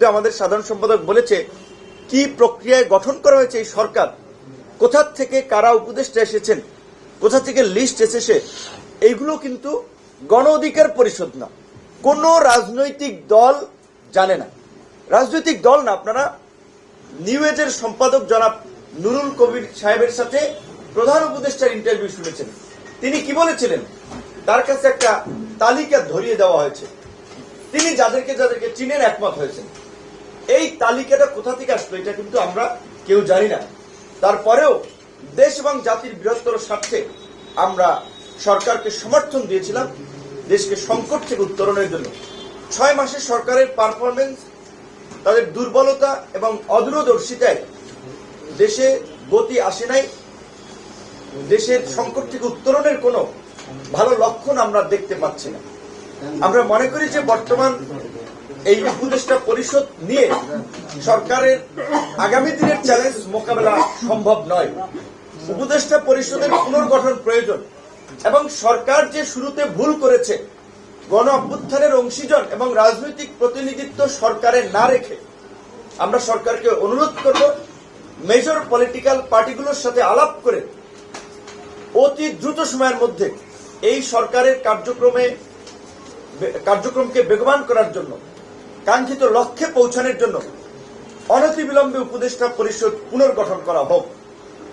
আমাদের সাধারণ সম্পাদক বলেছে কি প্রক্রিয়ায় গঠন করা হয়েছে এই সরকার, কোথা থেকে কারা উপদেষ্টা এসেছেন, কোথা থেকে লিস্ট এসেছে, এইগুলো কিন্তু গণ অধিকার পরিষদ না, কোন রাজনৈতিক দল জানে না। রাজনৈতিক দল না, আপনারা নিউ এজের সম্পাদক জনাব নুরুল কবির সাহেবের সাথে প্রধান উপদেষ্টার ইন্টারভিউ শুনেছেন। তিনি কি বলেছিলেন, তার কাছে একটা তালিকা ধরিয়ে দেওয়া হয়েছে, তিনি যাদেরকে যাদেরকে চীনের একমত হয়েছেন। এই তালিকাটা কোথা থেকে আসলো এটা কিন্তু আমরা কেউ জানি না। তারপরেও দেশ এবং জাতির বৃহত্তর স্বার্থে আমরা সরকারকে সমর্থন দিয়েছিলাম দেশকে সংকট থেকে উত্তরণের জন্য। 6 মাসে সরকারের পারফরমেন্স, তাদের দুর্বলতা এবং অদূরদর্শিতায় দেশে গতি আসে নাই, দেশের সংকট থেকে উত্তরণের কোনো ভালো লক্ষণ আমরা দেখতে পাচ্ছি না। আমরা মনে করি যে বর্তমান এই উপদেষ্টা পরিষদ নিয়ে সরকারের আগামী দিনের চ্যালেঞ্জ মোকাবেলা সম্ভব নয়। উপদেষ্টা পরিষদের পুনর্গঠন প্রয়োজন এবং সরকার যে শুরুতে ভুল করেছে, গণ অভ্যুত্থানের অংশীজন এবং রাজনৈতিক প্রতিনিধিত্ব সরকারে না রেখে আমরা সরকারকে অনুরোধ করব মেজর পলিটিক্যাল পার্টিগুলোর সাথে আলাপ করে অতি দ্রুত সময়ের মধ্যে এই সরকারের কার্যক্রমকে বেগবান করার জন্য, কাঙ্ক্ষিত লক্ষ্যে পৌঁছানোর জন্য অনতিবিলম্বে উপদেষ্টা পরিষদ পুনর্গঠন করা হোক।